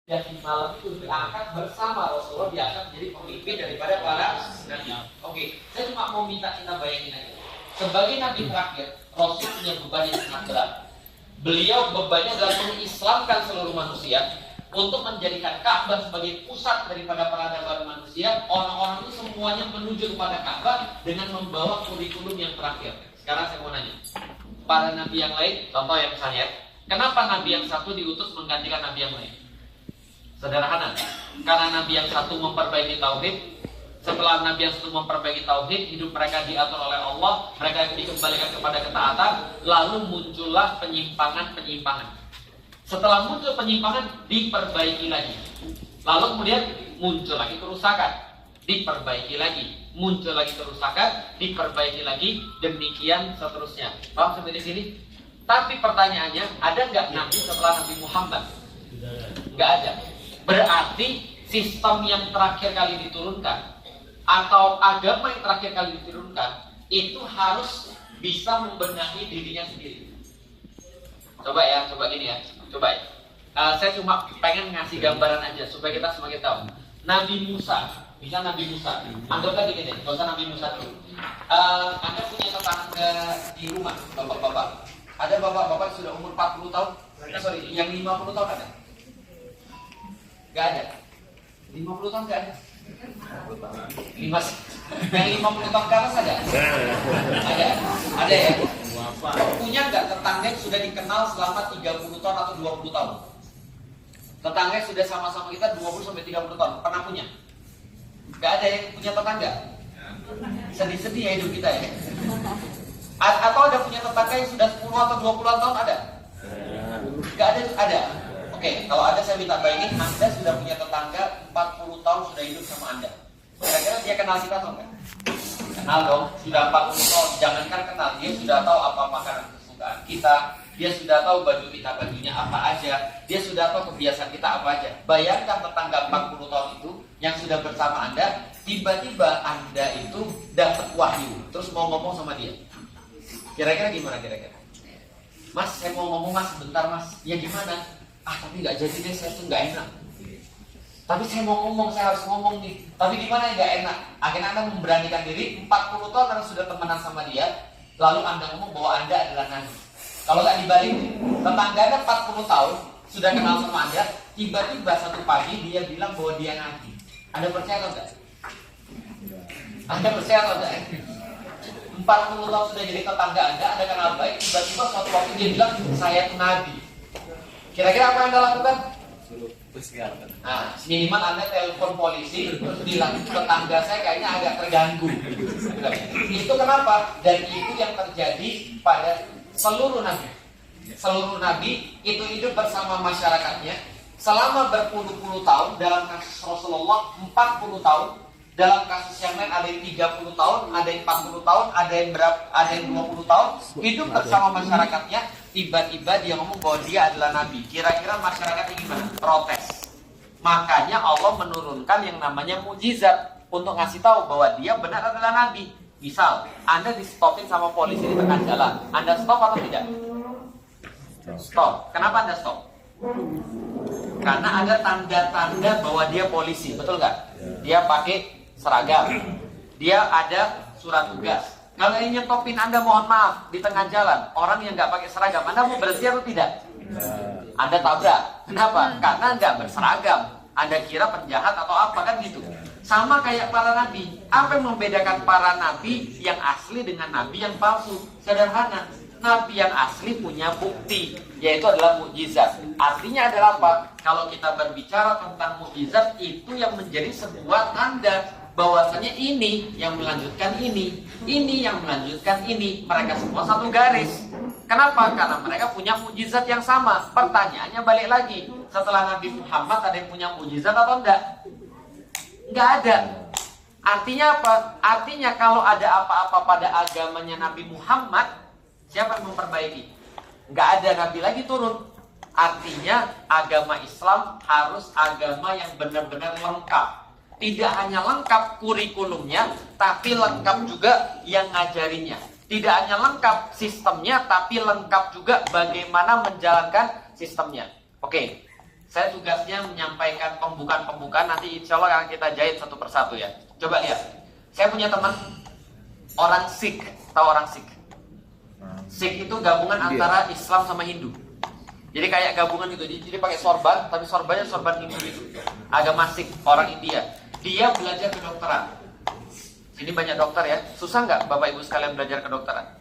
dan di malam itu diangkat bersama Rasulullah, diangkat menjadi pemimpin daripada para nabi. Oke, saya cuma mau minta kita bayangin aja. Sebagai nabi terakhir, Rasul punya beban yang sangat berat. Beliau bebannya adalah mengislamkan seluruh manusia, untuk menjadikan Ka'bah sebagai pusat daripada peradaban manusia. Orang-orang itu semuanya menuju kepada Ka'bah dengan membawa kurikulum yang terakhir. Sekarang saya mau nanya, para nabi yang lain, contoh yang misalnya, kenapa nabi yang satu diutus menggantikan nabi yang lain? Sederhana, karena nabi yang satu memperbaiki tauhid. Setelah nabi yang satu memperbaiki tauhid, hidup mereka diatur oleh Allah, mereka dikembalikan kepada ketaatan, lalu muncullah penyimpangan-penyimpangan. Setelah muncul penyimpangan, diperbaiki lagi. Lalu kemudian muncul lagi kerusakan, diperbaiki lagi. Muncul lagi kerusakan, diperbaiki lagi, demikian seterusnya. Paham sampai di sini? Tapi pertanyaannya, ada nggak nabi setelah Nabi Muhammad? Nggak ada. Berarti sistem yang terakhir kali diturunkan atau agama yang terakhir kali diturunkan itu harus bisa membenahi dirinya sendiri. Coba ya, coba gini ya, coba ya. Saya cuma pengen ngasih gambaran aja supaya kita semakin tahu. Nabi Musa, bisa Nabi Musa. Anggaplah gini deh, nggak usah Nabi Musa dulu. Anda punya tetangga di rumah, bapak-bapak. Ada bapak-bapak sudah umur 40 tahun? Sorry, yang 50 tahun ada? Gak ada. 50 tahun gak ada. Yang 50 tahun ke atas ada? Ada ya? Punya nggak tetangga yang sudah dikenal selama 30 tahun atau 20 tahun? Tetangga yang sudah sama-sama kita 20-30 tahun. Pernah punya? Gak ada yang punya tetangga? Sedih-sedih ya hidup kita ya. Atau ada punya tetangga yang sudah 10 atau 20 tahun ada? Gak ada? Ada? Oke, kalau ada saya minta bayangin, Anda sudah punya tetangga 40 tahun sudah hidup sama Anda. Kira-kira dia kenal kita atau enggak? Kenal dong, sudah 40 tahun. Jangankan kenal, dia sudah tahu apa makanan kesukaan kita, dia sudah tahu baju kita bajunya apa aja, dia sudah tahu kebiasaan kita apa aja. Bayangkan tetangga 40 tahun itu yang sudah bersama Anda, tiba-tiba Anda itu dapat wahyu, terus mau ngomong sama dia. Kira-kira gimana kira-kira? Mas, saya mau ngomong mas, sebentar mas. Ya gimana? Tapi nggak jadi deh, saya tuh nggak enak. Tapi saya mau ngomong, saya harus ngomong nih. Tapi gimana ya nggak enak? Akhirnya Anda memberanikan diri, 40 tahun Anda sudah temenan sama dia, lalu Anda ngomong bahwa Anda adalah nabi. Kalau nggak dibalik, tetangga Anda 40 tahun sudah kenal sama Anda, tiba-tiba satu pagi dia bilang bahwa dia nabi. Anda percaya atau enggak? Anda percaya atau enggak? 40 tahun sudah jadi tetangga Anda kenal baik, tiba-tiba suatu waktu dia bilang, saya itu nabi. Kira-kira apa yang Anda lakukan? Minimal Anda telepon polisi terus bilang tetangga saya kayaknya agak terganggu. Itu kenapa? Dan itu yang terjadi pada seluruh nabi. Seluruh nabi itu hidup bersama masyarakatnya selama berpuluh-puluh tahun. Dalam kasus Rasulullah 40 tahun. Dalam kasus yang lain ada yang 30 tahun, ada yang 40 tahun, ada yang 20 tahun hidup bersama masyarakatnya. Tiba-tiba dia ngomong bahwa dia adalah nabi. Kira-kira masyarakatnya gimana? Protes. Makanya Allah menurunkan yang namanya mukjizat untuk ngasih tahu bahwa dia benar adalah nabi. Misal, Anda di-stopin sama polisi di tengah jalan, Anda stop atau tidak? Stop. Kenapa Anda stop? Karena ada tanda-tanda bahwa dia polisi, betul nggak? Dia pakai seragam, dia ada surat tugas. Kalau ini nyetopin Anda, mohon maaf, di tengah jalan, orang yang nggak pakai seragam, Anda mau berhenti atau tidak? Anda tabrak. Kenapa? Karena nggak berseragam. Anda kira penjahat atau apa kan gitu. Sama kayak para nabi. Apa yang membedakan para nabi yang asli dengan nabi yang palsu? Sederhana. Nabi yang asli punya bukti, yaitu adalah mukjizat. Artinya adalah apa? Kalau kita berbicara tentang mukjizat, itu yang menjadi sebuah tanda bahwasanya ini yang melanjutkan ini yang melanjutkan ini. Mereka semua satu garis. Kenapa? Karena mereka punya mukjizat yang sama. Pertanyaannya balik lagi, setelah Nabi Muhammad ada yang punya mukjizat atau enggak? Enggak ada. Artinya apa? Artinya kalau ada apa-apa pada agamanya Nabi Muhammad, siapa yang memperbaiki? Nggak ada nabi lagi turun. Artinya agama Islam harus agama yang benar-benar lengkap. Tidak hanya lengkap kurikulumnya, tapi lengkap juga yang ngajarinya. Tidak hanya lengkap sistemnya, tapi lengkap juga bagaimana menjalankan sistemnya. Oke, Saya tugasnya menyampaikan pembukaan-pembukaan, nanti insya Allah akan kita jahit satu persatu ya. Coba lihat, saya punya teman orang Sikh, tahu orang Sikh? Sikh itu gabungan antara Islam sama Hindu. Jadi kayak gabungan gitu, jadi pakai sorban, tapi sorbannya sorban Hindu itu. Agama Sikh, orang India. Dia belajar kedokteran. Sini banyak dokter ya. Susah nggak Bapak Ibu sekalian belajar kedokteran?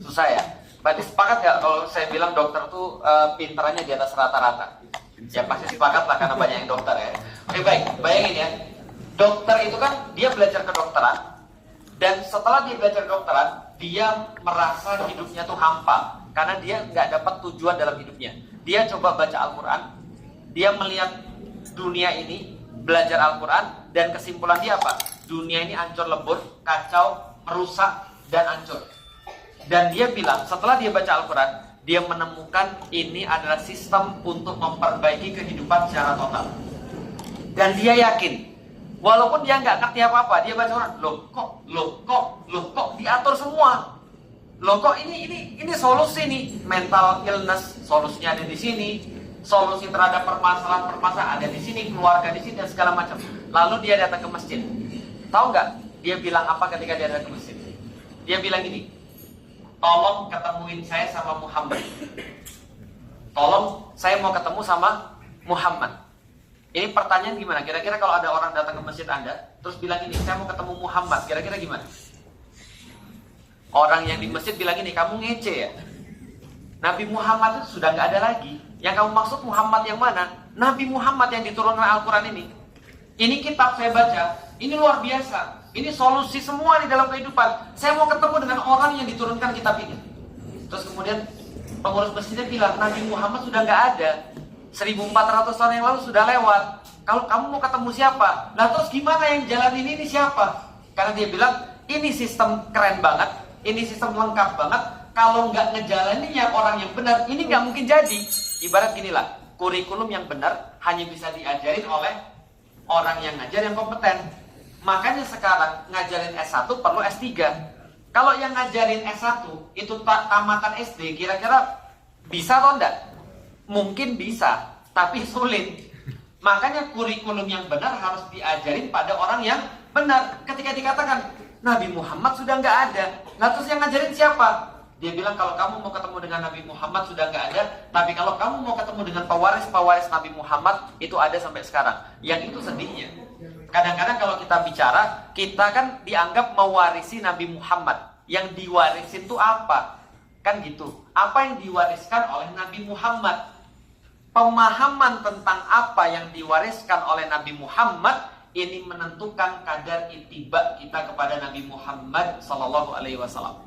Susah ya? Berarti sepakat nggak kalau saya bilang dokter tuh pinterannya di atas rata-rata? Ya pasti sepakat lah karena banyak yang dokter ya. Oke baik, bayangin ya. Dokter itu kan dia belajar kedokteran, dan setelah dia belajar kedokteran, dia merasa hidupnya tuh hampa karena dia nggak dapat tujuan dalam hidupnya. Dia coba baca Al-Quran, dia melihat dunia ini, belajar Al-Quran, dan kesimpulan dia apa? Dunia ini hancur lebur, kacau, merusak, dan hancur. Dan dia bilang, setelah dia baca Al-Quran, dia menemukan ini adalah sistem untuk memperbaiki kehidupan secara total. Dan dia yakin, walaupun dia nggak ngerti apa-apa, dia baca Quran, loh kok diatur semua. Loh kok ini solusi nih, mental illness solusinya ada di sini, solusi terhadap permasalahan ada di sini, keluarga di sini dan segala macam. Lalu dia datang ke masjid. Tahu nggak dia bilang apa ketika dia datang ke masjid? Dia bilang gini, tolong ketemuin saya sama Muhammad. Tolong, saya mau ketemu sama Muhammad. Ini pertanyaan gimana? Kira-kira kalau ada orang datang ke masjid Anda, terus bilang ini, saya mau ketemu Muhammad, kira-kira gimana? Orang yang di masjid bilang ini, kamu ngece ya? Nabi Muhammad itu sudah nggak ada lagi. Yang kamu maksud Muhammad yang mana? Nabi Muhammad yang diturunkan Al-Quran ini. Ini kitab saya baca, ini luar biasa. Ini solusi semua di dalam kehidupan. Saya mau ketemu dengan orang yang diturunkan kitab ini. Terus kemudian pengurus masjidnya bilang, Nabi Muhammad sudah nggak ada. 1400 tahun yang lalu sudah lewat. Kalau kamu mau ketemu siapa? Nah terus gimana yang jalanin ini siapa? Karena dia bilang, ini sistem keren banget, ini sistem lengkap banget. Kalau nggak ngejalaninnya orang yang benar, ini nggak mungkin jadi. Ibarat ginilah, kurikulum yang benar hanya bisa diajarin oleh orang yang ngajar yang kompeten. Makanya sekarang ngajarin S1 perlu S3. Kalau yang ngajarin S1 itu tamatan SD, kira-kira bisa atau enggak? Mungkin bisa, tapi sulit. Makanya kurikulum yang benar harus diajarin pada orang yang benar. Ketika dikatakan Nabi Muhammad sudah nggak ada, nah terus yang ngajarin siapa? Dia bilang kalau kamu mau ketemu dengan Nabi Muhammad sudah nggak ada, tapi kalau kamu mau ketemu dengan pewaris Nabi Muhammad itu ada sampai sekarang. Yang itu sedihnya. Kadang-kadang kalau kita bicara, kita kan dianggap mewarisi Nabi Muhammad. Yang diwarisin itu apa? Kan gitu. Apa yang diwariskan oleh Nabi Muhammad? Pemahaman tentang apa yang diwariskan oleh Nabi Muhammad ini menentukan kadar ittiba kita kepada Nabi Muhammad Sallallahu Alaihi Wasallam.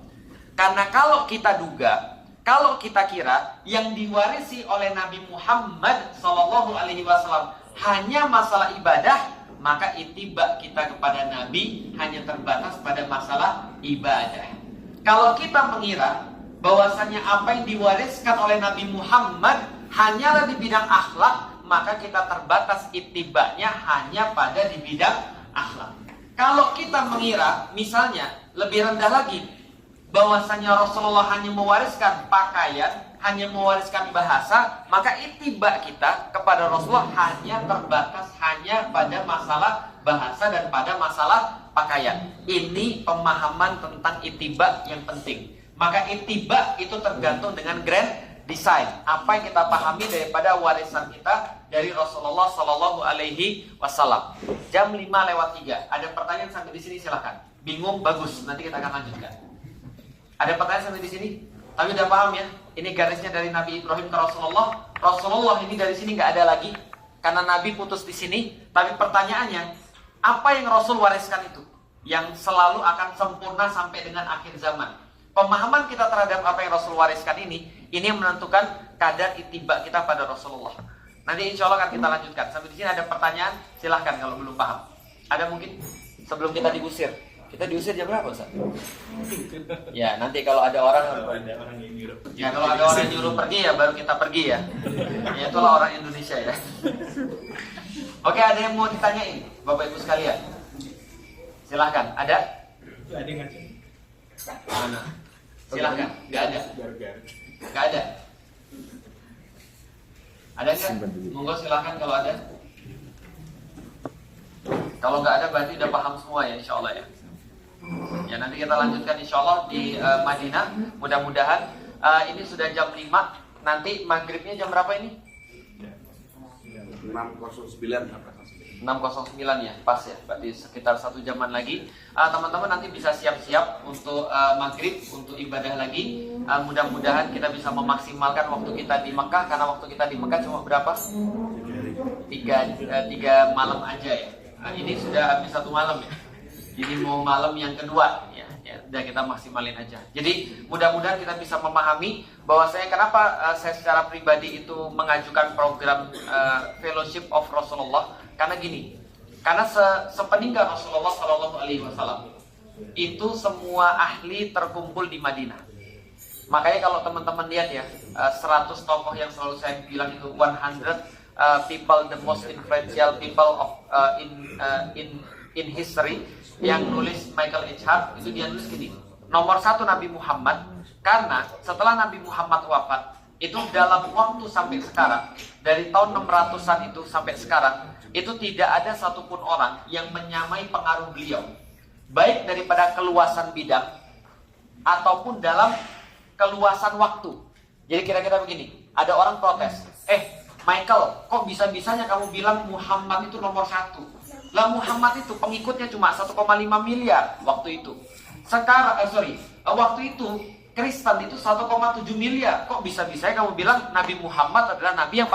Karena kalau kita duga, kalau kita kira yang diwarisi oleh Nabi Muhammad Sallallahu Alaihi Wasallam hanya masalah ibadah, maka ittiba kita kepada Nabi hanya terbatas pada masalah ibadah. Kalau kita mengira bahwasanya apa yang diwariskan oleh Nabi Muhammad hanyalah di bidang akhlak, maka kita terbatas ittibanya hanya pada di bidang akhlak. Kalau kita mengira, misalnya lebih rendah lagi, bahwasanya Rasulullah hanya mewariskan pakaian, hanya mewariskan bahasa, maka ittiba kita kepada Rasulullah hanya terbatas hanya pada masalah bahasa dan pada masalah pakaian. Ini pemahaman tentang ittiba yang penting. Maka ittiba itu tergantung dengan grand design, apa yang kita pahami daripada warisan kita dari Rasulullah Sallallahu Alaihi Wasallam. Jam 5:03. Ada pertanyaan sampai di sini silahkan. Bingung bagus, nanti kita akan lanjutkan. Ada pertanyaan sampai di sini? Tapi udah paham ya? Ini garisnya dari Nabi Ibrahim ke Rasulullah. Rasulullah ini dari sini nggak ada lagi karena Nabi putus di sini. Tapi pertanyaannya, apa yang Rasul wariskan itu? Yang selalu akan sempurna sampai dengan akhir zaman. Pemahaman kita terhadap apa yang Rasul wariskan ini yang menentukan kadar ittiba kita pada Rasulullah. Nanti insya Allah akan kita lanjutkan. Sampai di sini ada pertanyaan, silahkan kalau belum paham. Ada mungkin sebelum kita diusir. Kita diusir jam berapa, Ustaz? Ya, nanti kalau ada orang yang nyuruh. Ya, kalau ada orang yang nyuruh pergi ya baru kita pergi ya. Ya itulah orang Indonesia ya. Oke, ada yang mau ditanyain, Bapak Ibu sekalian? Silahkan. Ada? Ada yang ngajak. Mana? Silahkan. Nggak ada. Nggak ada. Ada nggak? Monggo silahkan kalau ada. Kalau nggak ada berarti udah paham semua ya, insya Allah ya. Ya nanti kita lanjutkan insya Allah di Madinah. Mudah-mudahan ini sudah jam 5. Nanti maghribnya jam berapa ini? 6.09 ya, pas ya. Berarti sekitar 1 jaman lagi. Teman-teman nanti bisa siap-siap untuk maghrib, untuk ibadah lagi. Mudah-mudahan kita bisa memaksimalkan waktu kita di Mekah. Karena waktu kita di Mekah cuma berapa? 3 malam aja ya. Ini sudah habis 1 malam ya. Ini mau malam yang kedua ya, udah kita maksimalin aja. Jadi mudah-mudahan kita bisa memahami bahwa kenapa saya secara pribadi itu mengajukan program Fellowship of Rasulullah. Karena gini, karena sepeninggal Rasulullah SAW itu semua ahli terkumpul di Madinah. Makanya kalau teman-teman lihat ya, 100 tokoh yang selalu saya bilang itu 100 people, the most influential people of in history, yang nulis Michael H. Hart, itu dia nulis gini, nomor 1 Nabi Muhammad, karena setelah Nabi Muhammad wafat, itu dalam waktu sampai sekarang, dari tahun 600-an itu sampai sekarang, itu tidak ada satupun orang yang menyamai pengaruh beliau, baik daripada keluasan bidang, ataupun dalam keluasan waktu. Jadi kira-kira begini, ada orang protes, Michael, kok bisa-bisanya kamu bilang Muhammad itu nomor 1? Lah Muhammad itu pengikutnya cuma 1,5 miliar waktu itu. Waktu itu Kristen itu 1,7 miliar. Kok bisa-bisanya kamu bilang Nabi Muhammad adalah nabi yang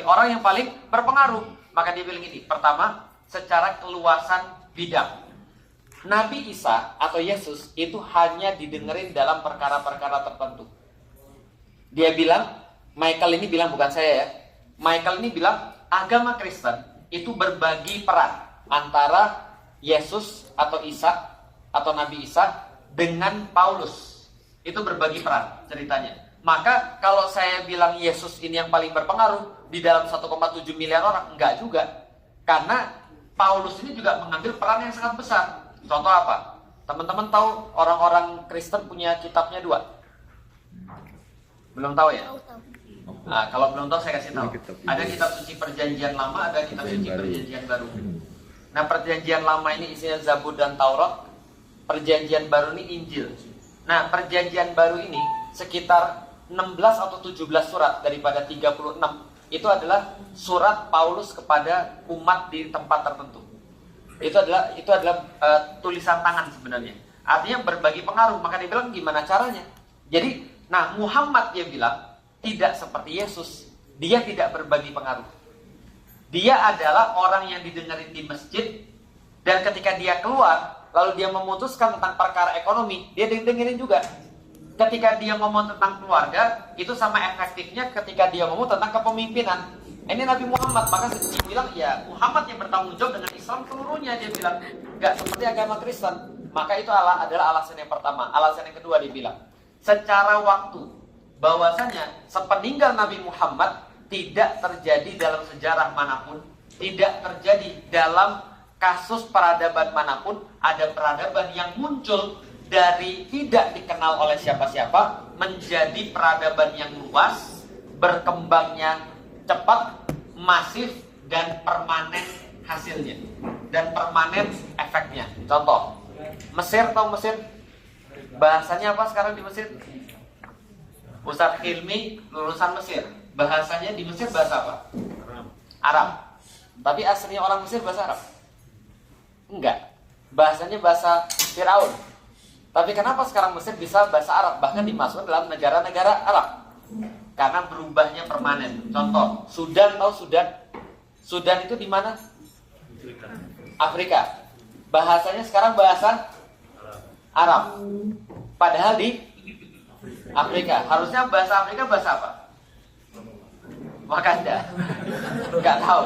orang yang paling berpengaruh? Maka dia bilang ini, pertama, secara keluasan bidang. Nabi Isa atau Yesus itu hanya didengerin dalam perkara-perkara tertentu. Dia bilang, Michael ini bilang, bukan saya ya, Michael ini bilang agama Kristen itu berbagi peran antara Yesus atau Isa atau Nabi Isa dengan Paulus. Itu berbagi peran ceritanya. Maka kalau saya bilang Yesus ini yang paling berpengaruh di dalam 1,7 miliar orang, enggak juga. Karena Paulus ini juga mengambil peran yang sangat besar. Contoh apa? Teman-teman tahu orang-orang Kristen punya kitabnya 2? Belum tahu ya? Nah, kalau belum tahu saya kasih tahu. Ada kitab suci perjanjian lama, ada kitab suci perjanjian baru. Nah, perjanjian lama ini isinya Zabur dan Taurat. Perjanjian baru ini Injil. Nah, perjanjian baru ini sekitar 16 atau 17 surat daripada 36 itu adalah surat Paulus kepada umat di tempat tertentu. Itu adalah tulisan tangan sebenarnya. Artinya berbagi pengaruh. Maka dia bilang gimana caranya? Jadi, Muhammad dia bilang tidak seperti Yesus. Dia tidak berbagi pengaruh. Dia adalah orang yang didengarin di masjid, dan ketika dia keluar, lalu dia memutuskan tentang perkara ekonomi, dia dengerin juga. Ketika dia ngomong tentang keluarga, itu sama efektifnya ketika dia ngomong tentang kepemimpinan. Ini Nabi Muhammad, maka dia bilang, ya Muhammad yang bertanggung jawab dengan Islam seluruhnya. Dia bilang, gak seperti agama Kristen. Maka itu adalah alasan yang pertama. Alasan yang kedua dia bilang, secara waktu, bahwasanya sepeninggal Nabi Muhammad tidak terjadi dalam sejarah manapun, tidak terjadi dalam kasus peradaban manapun, ada peradaban yang muncul dari tidak dikenal oleh siapa-siapa menjadi peradaban yang luas, berkembangnya cepat, masif, dan permanen hasilnya, dan permanen efeknya. Contoh, Mesir, tahu Mesir? Bahasanya apa sekarang di Mesir? Ustadz Hilmi lulusan Mesir. Bahasanya di Mesir bahasa apa? Arab. Tapi aslinya orang Mesir bahasa Arab? Enggak. Bahasanya bahasa Firaun. Tapi kenapa sekarang Mesir bisa bahasa Arab? Bahkan dimasukkan dalam negara-negara Arab. Karena berubahnya permanen. Contoh, Sudan, tahu Sudan? Sudan itu di mana? Afrika. Bahasanya sekarang bahasa Arab. Padahal di Afrika. Harusnya bahasa Afrika bahasa apa? Wakanda. Enggak tahu.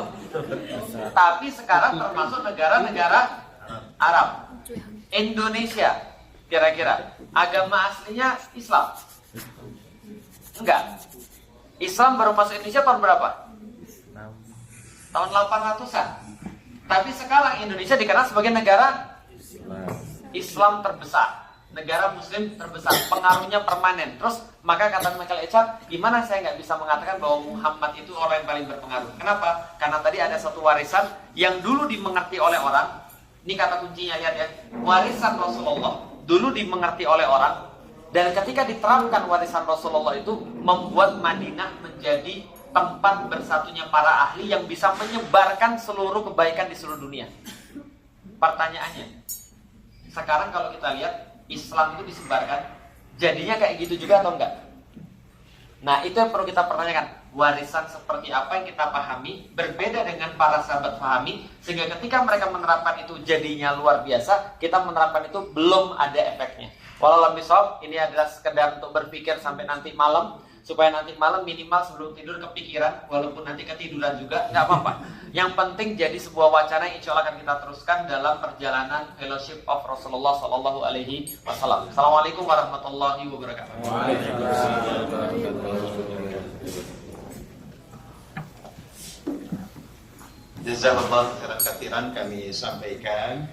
Tapi sekarang termasuk negara-negara Arab. Indonesia, kira-kira agama aslinya Islam? Enggak. Islam baru masuk Indonesia tahun berapa? Tahun 800-an. Tapi sekarang Indonesia dikenal sebagai negara Islam terbesar. negara muslim terbesar, pengaruhnya permanen. Terus maka kata Michael Eckhart, gimana saya nggak bisa mengatakan bahwa Muhammad itu orang yang paling berpengaruh? Kenapa? Karena tadi ada satu warisan yang dulu dimengerti oleh orang. Ini kata kuncinya, lihat ya. Warisan Rasulullah dulu dimengerti oleh orang, dan ketika diterapkan warisan Rasulullah itu membuat Madinah menjadi tempat bersatunya para ahli yang bisa menyebarkan seluruh kebaikan di seluruh dunia. Pertanyaannya, sekarang kalau kita lihat Islam itu disebarkan, jadinya kayak gitu juga atau enggak? Nah, itu yang perlu kita pertanyakan. Warisan seperti apa yang kita pahami berbeda dengan para sahabat pahami, sehingga ketika mereka menerapkan itu jadinya luar biasa, kita menerapkan itu belum ada efeknya. Walau bisawab, ini adalah sekedar untuk berpikir sampai nanti malam, supaya nanti malam minimal sebelum tidur kepikiran, walaupun nanti ketiduran juga nggak apa-apa. Yang penting jadi sebuah wacana yang insya Allah akan kita teruskan dalam perjalanan Fellowship of Rasulullah Sallallahu Alaihi Wasallam. Assalamualaikum warahmatullahi wabarakatuh. Jazakallah khairan katsiran kami sampaikan